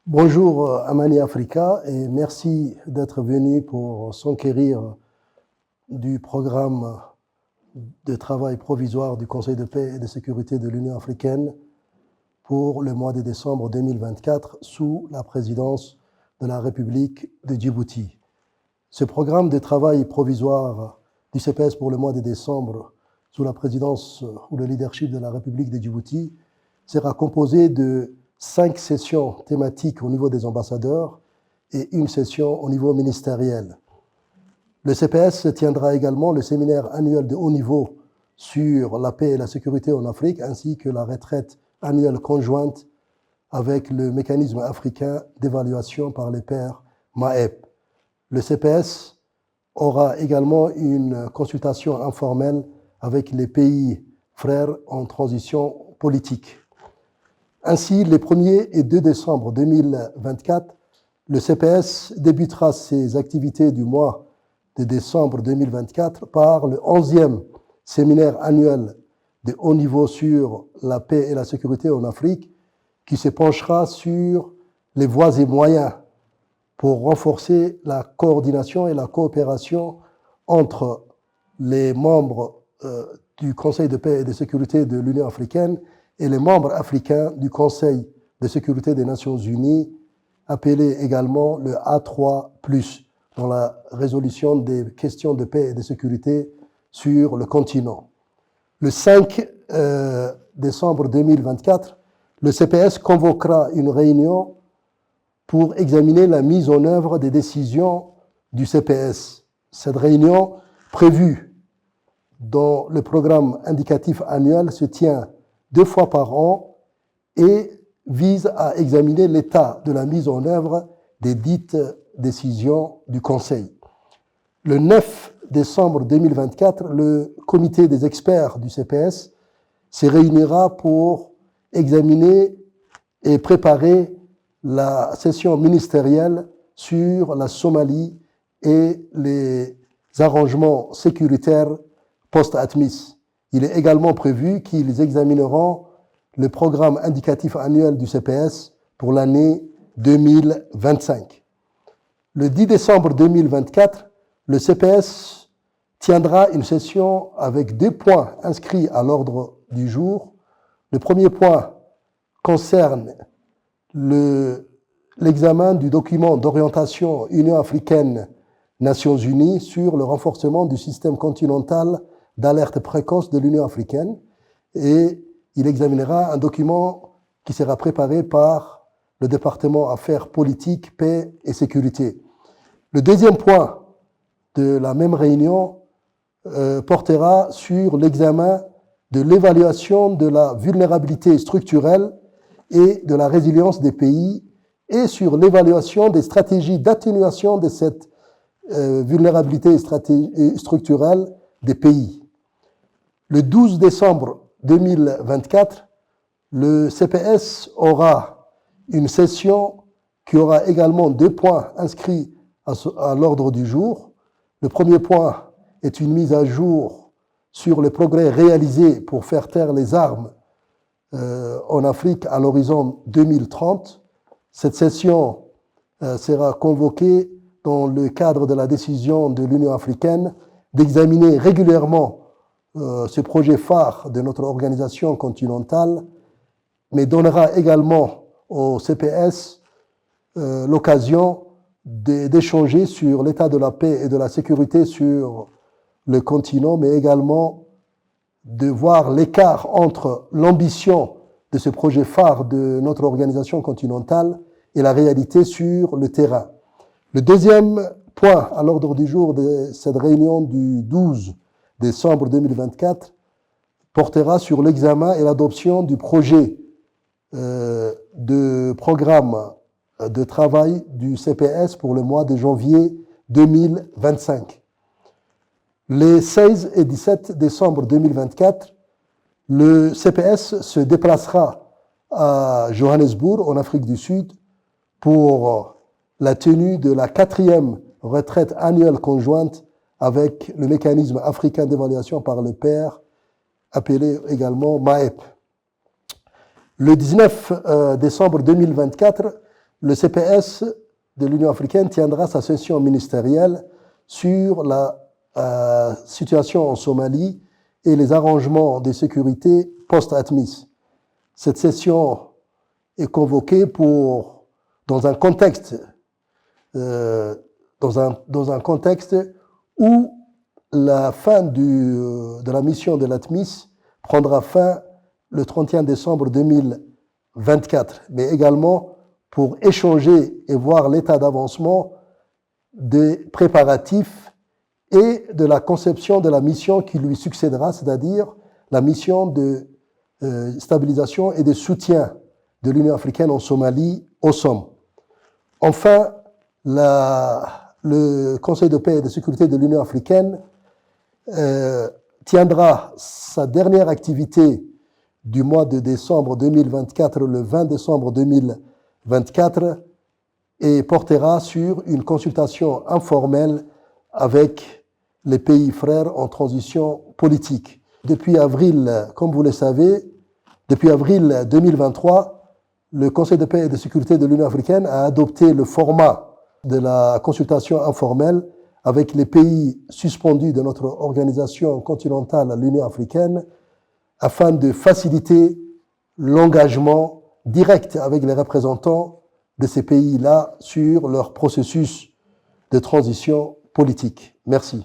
Bonjour Amani Africa et merci d'être venu pour s'enquérir du programme de travail provisoire du Conseil de paix et de sécurité de l'Union africaine pour le mois de décembre 2024 sous la présidence de la République de Djibouti. Ce programme de travail provisoire du CPS pour le mois de décembre sous la présidence ou le leadership de la République de Djibouti sera composé de 5 sessions thématiques au niveau des ambassadeurs et une session au niveau ministériel. Le CPS tiendra également le séminaire annuel de haut niveau sur la paix et la sécurité en Afrique, ainsi que la retraite annuelle conjointe avec le mécanisme africain d'évaluation par les pairs MAEP. Le CPS aura également une consultation informelle avec les pays frères en transition politique. Ainsi, les 1er et 2 décembre 2024, le CPS débutera ses activités du mois de décembre 2024 par le 11e séminaire annuel de haut niveau sur la paix et la sécurité en Afrique, qui se penchera sur les voies et moyens pour renforcer la coordination et la coopération entre les membres du Conseil de paix et de sécurité de l'Union africaine et les membres africains du Conseil de sécurité des Nations Unies, appelé également le A3+, dans la résolution des questions de paix et de sécurité sur le continent. Le 5 décembre 2024, le CPS convoquera une réunion pour examiner la mise en œuvre des décisions du CPS. Cette réunion, prévue dans le programme indicatif annuel, se tient 2 fois par an et vise à examiner l'état de la mise en œuvre des dites décisions du Conseil. Le 9 décembre 2024, le comité des experts du CPS se réunira pour examiner et préparer la session ministérielle sur la Somalie et les arrangements sécuritaires post-ATMIS. Il est également prévu qu'ils examineront le programme indicatif annuel du CPS pour l'année 2025. Le 10 décembre 2024, le CPS tiendra une session avec 2 points inscrits à l'ordre du jour. Le premier point concerne l'examen du document d'orientation Union africaine-Nations unies sur le renforcement du système continental d'alerte précoce de l'Union africaine, et il examinera un document qui sera préparé par le département Affaires politiques, paix et sécurité. Le deuxième point de la même réunion portera sur l'examen de l'évaluation de la vulnérabilité structurelle et de la résilience des pays et sur l'évaluation des stratégies d'atténuation de cette vulnérabilité structurelle des pays. Le 12 décembre 2024, le CPS aura une session qui aura également 2 points inscrits à l'ordre du jour. Le premier point est une mise à jour sur les progrès réalisés pour faire taire les armes en Afrique à l'horizon 2030. Cette session sera convoquée dans le cadre de la décision de l'Union africaine d'examiner régulièrement ce projet phare de notre organisation continentale, mais donnera également au CPS l'occasion d'échanger sur l'état de la paix et de la sécurité sur le continent, mais également de voir l'écart entre l'ambition de ce projet phare de notre organisation continentale et la réalité sur le terrain. Le deuxième point à l'ordre du jour de cette réunion du 12 décembre 2024 portera sur l'examen et l'adoption du projet de programme de travail du CPS pour le mois de janvier 2025. Les 16 et 17 décembre 2024, le CPS se déplacera à Johannesburg, en Afrique du Sud, pour la tenue de la 4e retraite annuelle conjointe avec le mécanisme africain d'évaluation par les pairs, appelé également MAEP. Le 19 décembre 2024, le CPS de l'Union africaine tiendra sa session ministérielle sur la situation en Somalie et les arrangements de sécurité post-ATMIS. Cette session est convoquée dans un contexte où la fin de la mission de l'ATMIS prendra fin le 31 décembre 2024, mais également pour échanger et voir l'état d'avancement des préparatifs et de la conception de la mission qui lui succédera, c'est-à-dire la mission de stabilisation et de soutien de l'Union africaine en Somalie, au SOM. Enfin, le Conseil de paix et de sécurité de l'Union africaine tiendra sa dernière activité du mois de décembre 2024, le 20 décembre 2024, et portera sur une consultation informelle avec les pays frères en transition politique. Depuis avril, comme vous le savez, depuis avril 2023, le Conseil de paix et de sécurité de l'Union africaine a adopté le format de la consultation informelle avec les pays suspendus de notre organisation continentale, l'Union africaine, afin de faciliter l'engagement direct avec les représentants de ces pays-là sur leur processus de transition politique. Merci.